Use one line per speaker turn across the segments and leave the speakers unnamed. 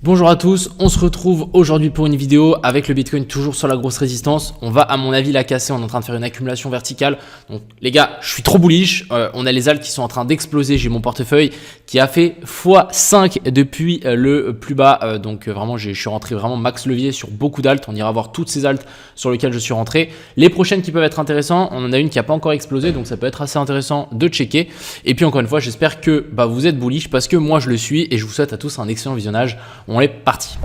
Bonjour à tous, on se retrouve aujourd'hui pour une vidéo avec le Bitcoin toujours sur la grosse résistance. On va à mon avis la casser, on est en train de faire une accumulation verticale. Donc les gars, je suis trop bullish, on a les alts qui sont en train d'exploser. J'ai mon portefeuille qui a fait x5 depuis le plus bas. Donc vraiment, je suis rentré vraiment max levier sur beaucoup d'alts. On ira voir toutes ces alts sur lesquelles je suis rentré. Les prochaines qui peuvent être intéressantes, on en a une qui n'a pas encore explosé, donc ça peut être assez intéressant de checker. Et puis encore une fois, j'espère que vous êtes bullish parce que moi je le suis et je vous souhaite à tous un excellent visionnage. On est parti.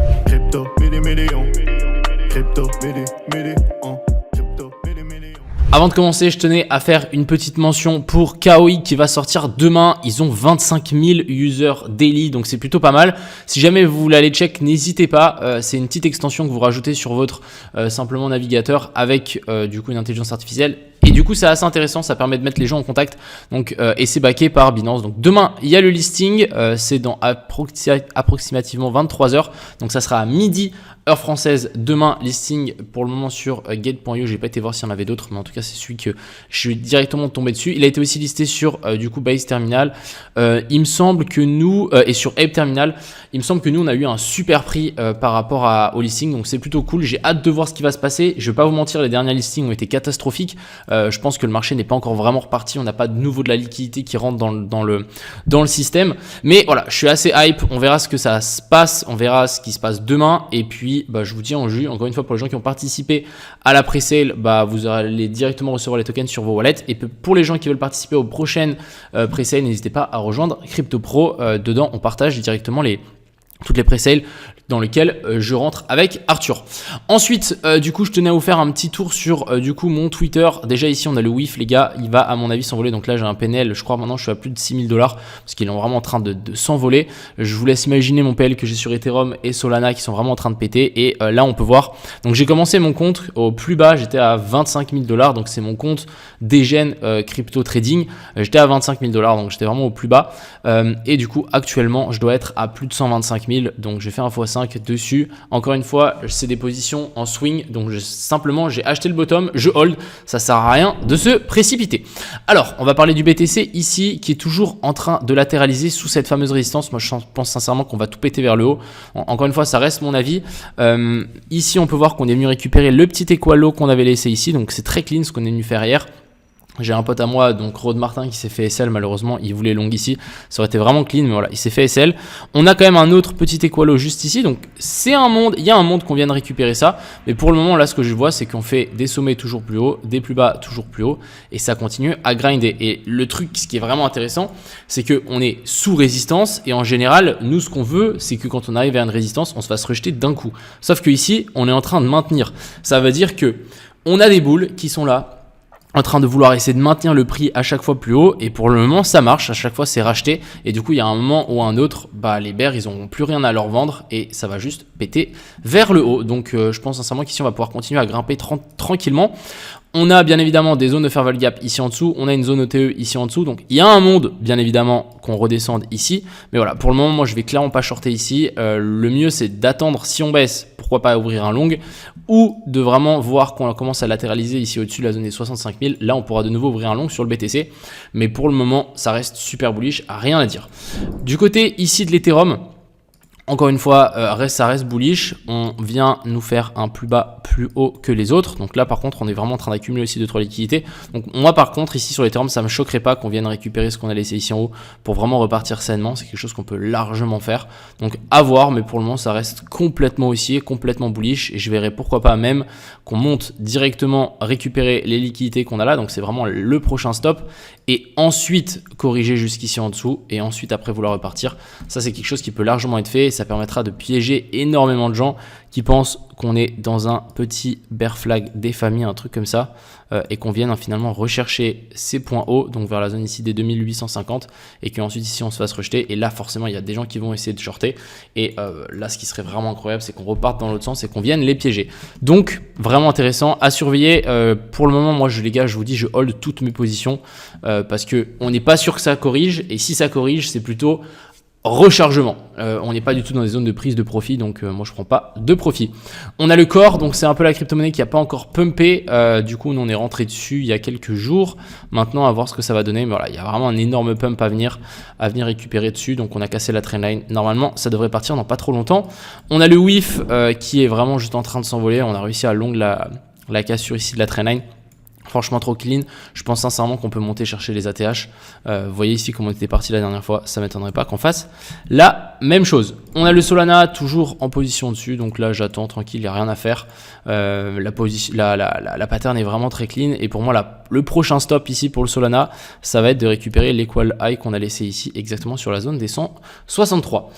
Avant de commencer, je tenais à faire une petite mention pour Kaoi qui va sortir demain. Ils ont 25 000 users daily, donc c'est plutôt pas mal. Si jamais vous voulez aller check, n'hésitez pas. C'est une petite extension que vous rajoutez sur votre simplement navigateur avec du coup une intelligence artificielle. Et du coup, c'est assez intéressant, ça permet de mettre les gens en contact. Donc, et c'est backé par Binance. Donc demain, il y a le listing, c'est dans approximativement 23 h. Donc ça sera à midi, heure française. Demain, listing pour le moment sur Gate.io. J'ai pas été voir s'il y en avait d'autres, mais en tout cas, c'est celui que je suis directement tombé dessus. Il a été aussi listé sur du coup Base Terminal. Il me semble que nous, et sur Ape Terminal, il me semble que nous, on a eu un super prix par rapport au listing. Donc c'est plutôt cool. J'ai hâte de voir ce qui va se passer. Je vais pas vous mentir, les derniers listings ont été catastrophiques. Je pense que le marché n'est pas encore vraiment reparti. On n'a pas de nouveau de la liquidité qui rentre dans le système. Mais voilà, je suis assez hype. On verra ce que ça se passe. On verra ce qui se passe demain. Et puis, je vous dis en jus. Encore une fois, pour les gens qui ont participé à la pre-sale, vous allez directement recevoir les tokens sur vos wallets. Et pour les gens qui veulent participer aux prochaines pre-sale, n'hésitez pas à rejoindre CryptoPro. Dedans, on partage directement toutes les pre-sales dans lesquels je rentre avec Arthur. Ensuite, du coup, je tenais à vous faire un petit tour sur du coup mon Twitter. Déjà ici, on a le WIF, les gars, il va à mon avis s'envoler. Donc là, j'ai un PNL, je crois maintenant, je suis à plus de 6 000 $ parce qu'il est vraiment en train de s'envoler. Je vous laisse imaginer mon PL que j'ai sur Ethereum et Solana qui sont vraiment en train de péter. Et là, on peut voir. Donc j'ai commencé mon compte au plus bas, j'étais à 25 000 $. Donc c'est mon compte Degen Crypto Trading. J'étais à 25 000 $, donc j'étais vraiment au plus bas. Et du coup, actuellement, je dois être à plus de 125 000. Donc j'ai fait un x5 dessus. Encore une fois, c'est des positions en swing, donc simplement j'ai acheté le bottom, je hold, ça sert à rien de se précipiter. Alors on va parler du BTC ici qui est toujours en train de latéraliser sous cette fameuse résistance. Moi je pense sincèrement qu'on va tout péter vers le haut. Encore une fois, ça reste mon avis. Ici on peut voir qu'on est venu récupérer le petit équalo qu'on avait laissé ici, donc c'est très clean ce qu'on est venu faire hier. J'ai un pote à moi, donc Rod Martin, qui s'est fait SL. Malheureusement, il voulait long ici. Ça aurait été vraiment clean, mais voilà, il s'est fait SL. On a quand même un autre petit équalo juste ici. Donc, c'est un monde. Il y a un monde qu'on vient de récupérer ça. Mais pour le moment, là, ce que je vois, c'est qu'on fait des sommets toujours plus hauts, des plus bas toujours plus hauts. Et ça continue à grinder. Et le truc, ce qui est vraiment intéressant, c'est qu'on est sous résistance. Et en général, nous, ce qu'on veut, c'est que quand on arrive à une résistance, on se fasse rejeter d'un coup. Sauf que ici, on est en train de maintenir. Ça veut dire que on a des boules qui sont là, en train de vouloir essayer de maintenir le prix à chaque fois plus haut, et pour le moment ça marche, à chaque fois c'est racheté, et du coup il y a un moment ou un autre, les bears ils n'auront plus rien à leur vendre et ça va juste péter vers le haut. Donc je pense sincèrement qu'ici on va pouvoir continuer à grimper tranquillement. On a bien évidemment des zones de fair value gap ici en dessous, on a une zone OTE ici en dessous, donc il y a un monde bien évidemment qu'on redescende ici, mais voilà, pour le moment moi je vais clairement pas shorter ici. Le mieux c'est d'attendre, si on baisse, pourquoi pas ouvrir un long, ou de vraiment voir qu'on commence à latéraliser ici au-dessus de la zone des 65 000, là on pourra de nouveau ouvrir un long sur le BTC, mais pour le moment ça reste super bullish, rien à dire. Du côté ici de l'Ethereum, encore une fois, ça reste bullish. On vient nous faire un plus bas, plus haut que les autres. Donc là, par contre, on est vraiment en train d'accumuler aussi 2-3 liquidités. Donc moi, par contre, ici sur l'Ethereum, ça me choquerait pas qu'on vienne récupérer ce qu'on a laissé ici en haut pour vraiment repartir sainement. C'est quelque chose qu'on peut largement faire. Donc à voir, mais pour le moment, ça reste complètement haussier, complètement bullish. Et je verrai pourquoi pas même qu'on monte directement récupérer les liquidités qu'on a là. Donc c'est vraiment le prochain stop. Et ensuite, corriger jusqu'ici en dessous. Et ensuite, après, vouloir repartir. Ça, c'est quelque chose qui peut largement être fait. Ça permettra de piéger énormément de gens qui pensent qu'on est dans un petit bear flag des familles, un truc comme ça, et qu'on vienne finalement rechercher ces points hauts, donc vers la zone ici des 2850, et qu'ensuite ici on se fasse rejeter. Et là forcément il y a des gens qui vont essayer de shorter, et là ce qui serait vraiment incroyable, c'est qu'on reparte dans l'autre sens et qu'on vienne les piéger. Donc vraiment intéressant à surveiller. Pour le moment, moi les gars, je vous dis, je hold toutes mes positions parce que on n'est pas sûr que ça corrige, et si ça corrige, c'est plutôt rechargement. On n'est pas du tout dans des zones de prise de profit, donc moi je prends pas de profit. On a le Core, donc c'est un peu la crypto-monnaie qui n'a pas encore pumpé. Du coup, nous on est rentré dessus il y a quelques jours. Maintenant, à voir ce que ça va donner. Mais voilà, il y a vraiment un énorme pump à venir récupérer dessus. Donc on a cassé la trendline. Normalement, ça devrait partir dans pas trop longtemps. On a le WIF qui est vraiment juste en train de s'envoler. On a réussi à long la cassure ici de la trendline. Franchement trop clean, je pense sincèrement qu'on peut monter chercher les ATH. Vous voyez ici comment on était parti la dernière fois, ça m'étonnerait pas qu'on fasse la même chose. On a le Solana toujours en position dessus, donc là j'attends tranquille, il n'y a rien à faire. La pattern est vraiment très clean et pour moi le prochain stop ici pour le Solana, ça va être de récupérer l'equal high qu'on a laissé ici exactement sur la zone des 163.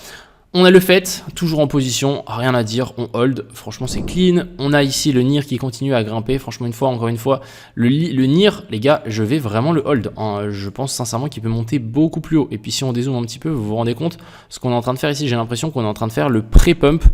On a le FET, toujours en position, rien à dire, on hold, franchement c'est clean. On a ici le NIR qui continue à grimper, franchement encore une fois, le NIR, les gars, je vais vraiment le hold. Je pense sincèrement qu'il peut monter beaucoup plus haut. Et puis si on dézoome un petit peu, vous vous rendez compte, ce qu'on est en train de faire ici, j'ai l'impression qu'on est en train de faire le pré-pump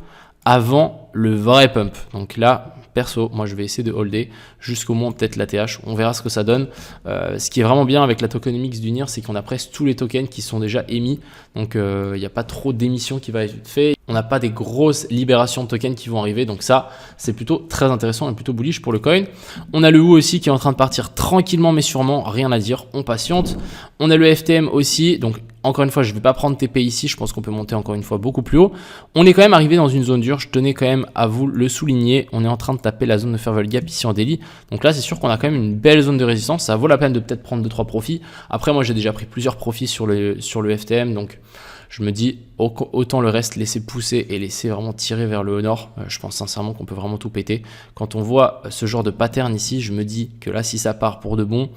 avant le vrai pump. Donc là, perso, moi je vais essayer de holder jusqu'au moins peut-être l'ATH, on verra ce que ça donne. Ce qui est vraiment bien avec la tokenomics du NIR, c'est qu'on a presque tous les tokens qui sont déjà émis, donc il n'y a pas trop d'émissions qui va être fait. On n'a pas des grosses libérations de tokens qui vont arriver, donc ça c'est plutôt très intéressant et plutôt bullish pour le coin. On a le WU aussi qui est en train de partir tranquillement mais sûrement, rien à dire, on patiente. On a le FTM aussi, donc encore une fois je ne vais pas prendre TP ici, je pense qu'on peut monter encore une fois beaucoup plus haut. On est quand même arrivé dans une zone dure, je tenais quand même à vous le souligner, on est en train de taper la zone de Fairwell Gap ici en daily, donc là c'est sûr qu'on a quand même une belle zone de résistance, ça vaut la peine de peut-être prendre 2-3 profits. Après moi j'ai déjà pris plusieurs profits sur le FTM, donc je me dis autant le reste laisser pousser et laisser vraiment tirer vers le haut nord. Je pense sincèrement qu'on peut vraiment tout péter. Quand on voit ce genre de pattern ici, je me dis que là si ça part pour de bon,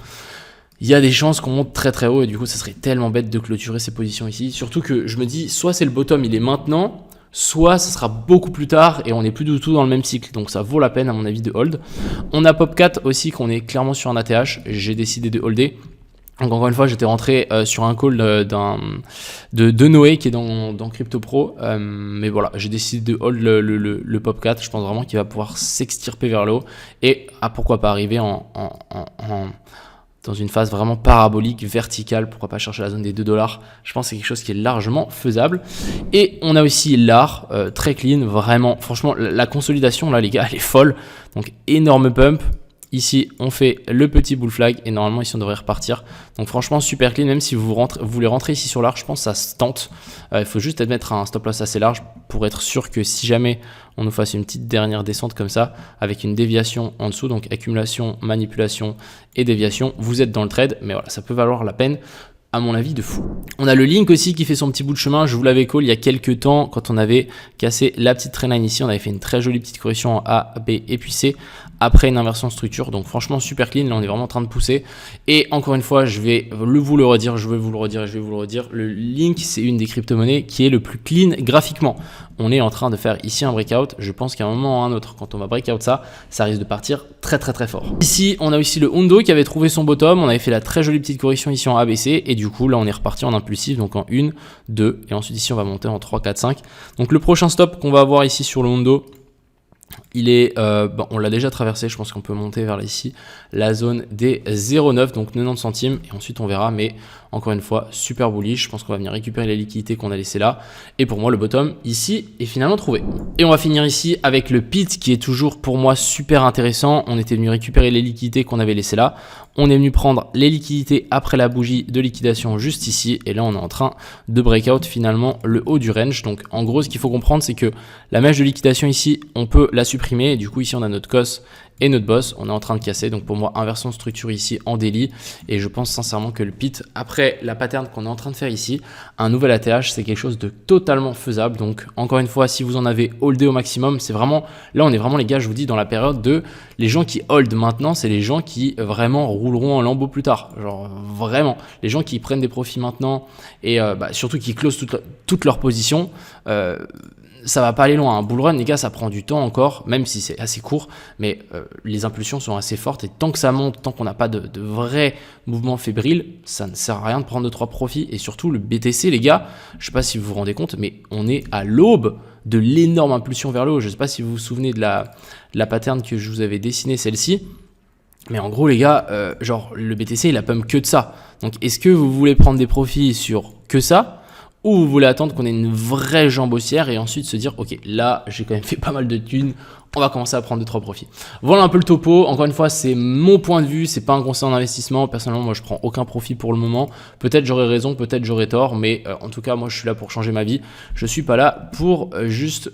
il y a des chances qu'on monte très très haut et du coup ça serait tellement bête de clôturer ces positions ici. Surtout que je me dis soit c'est le bottom il est maintenant, soit ça sera beaucoup plus tard et on n'est plus du tout dans le même cycle, donc ça vaut la peine à mon avis de hold. On a Popcat aussi qu'on est clairement sur un ATH, j'ai décidé de holder. Donc encore une fois, j'étais rentré sur un call de Noé qui est dans Crypto Pro. Mais voilà, j'ai décidé de hold le Popcat. Je pense vraiment qu'il va pouvoir s'extirper vers le haut. Et pourquoi pas arriver dans une phase vraiment parabolique, verticale. Pourquoi pas chercher la zone des 2$. Je pense que c'est quelque chose qui est largement faisable. Et on a aussi l'AR, très clean, vraiment. Franchement, la consolidation, là les gars, elle est folle. Donc énorme pump. Ici, on fait le petit bull flag et normalement ici on devrait repartir. Donc franchement super clean, même si vous voulez rentrer ici sur l'arche, je pense que ça se tente. Il faut juste mettre un stop loss assez large pour être sûr que si jamais on nous fasse une petite dernière descente comme ça, avec une déviation en dessous, donc accumulation, manipulation et déviation, vous êtes dans le trade. Mais voilà, ça peut valoir la peine à mon avis de fou. On a le Link aussi qui fait son petit bout de chemin, je vous l'avais call il y a quelques temps quand on avait cassé la petite trendline ici, on avait fait une très jolie petite correction en A, B et puis C après une inversion de structure, donc franchement super clean, là on est vraiment en train de pousser et encore une fois je vais vous le redire, le Link c'est une des crypto-monnaies qui est le plus clean graphiquement. On est en train de faire ici un breakout, je pense qu'à un moment ou à un autre quand on va breakout ça risque de partir très fort. Ici on a aussi le Hondo qui avait trouvé son bottom, on avait fait la très jolie petite correction ici en ABC et du coup là on est reparti en impulsif, donc en 1, 2 et ensuite ici on va monter en 3, 4, 5. Donc le prochain stop qu'on va avoir ici sur le Hondo, il est, on l'a déjà traversé, je pense qu'on peut monter vers ici la zone des 0,9, donc 90 centimes et ensuite on verra, mais encore une fois super bullish, je pense qu'on va venir récupérer les liquidités qu'on a laissées là et pour moi le bottom ici est finalement trouvé. Et on va finir ici avec le pit qui est toujours pour moi super intéressant. On était venu récupérer les liquidités qu'on avait laissées là, on est venu prendre les liquidités après la bougie de liquidation juste ici et là on est en train de breakout finalement le haut du range. Donc en gros ce qu'il faut comprendre c'est que la mèche de liquidation ici on peut la supprimer et du coup ici on a notre COS et notre boss, on est en train de casser, donc pour moi inversion de structure ici en daily et je pense sincèrement que le pit après la pattern qu'on est en train de faire ici, un nouvel ATH c'est quelque chose de totalement faisable. Donc encore une fois si vous en avez holdé au maximum, c'est vraiment, là on est vraiment les gars je vous dis dans la période de les gens qui hold maintenant, c'est les gens qui vraiment rouleront en lambeau plus tard, genre vraiment, les gens qui prennent des profits maintenant et surtout qui closent toute leur position, ça va pas aller loin. Un bull run, les gars, ça prend du temps encore, même si c'est assez court, mais les impulsions sont assez fortes et tant que ça monte, tant qu'on n'a pas de vrais mouvements fébriles, ça ne sert à rien de prendre 2-3 profits. Et surtout, le BTC, les gars, je sais pas si vous vous rendez compte, mais on est à l'aube de l'énorme impulsion vers le haut. Je sais pas si vous vous souvenez de la pattern que je vous avais dessinée, celle-ci. Mais en gros, les gars, genre le BTC, il a pump que de ça. Donc, est-ce que vous voulez prendre des profits sur que ça ? ou vous voulez attendre qu'on ait une vraie jambe haussière et ensuite se dire ok, là j'ai quand même fait pas mal de thunes, on va commencer à prendre 2-3 profits. Voilà un peu le topo. Encore une fois, c'est mon point de vue, c'est pas un conseil en investissement. Personnellement, moi je prends aucun profit pour le moment. Peut-être j'aurai raison, peut-être j'aurai tort, mais en tout cas moi je suis là pour changer ma vie. Je suis pas là pour juste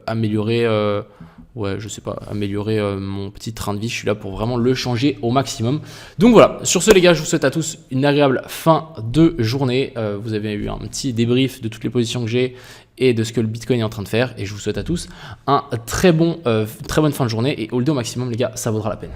améliorer ouais, je sais pas, améliorer mon petit train de vie. Je suis là pour vraiment le changer au maximum. Donc voilà, sur ce les gars, je vous souhaite à tous une agréable fin de journée. Vous avez eu un petit débrief de toutes les positions que j'ai et de ce que le Bitcoin est en train de faire. Et je vous souhaite à tous un très bonne fin de journée. Et hold au maximum les gars, ça vaudra la peine.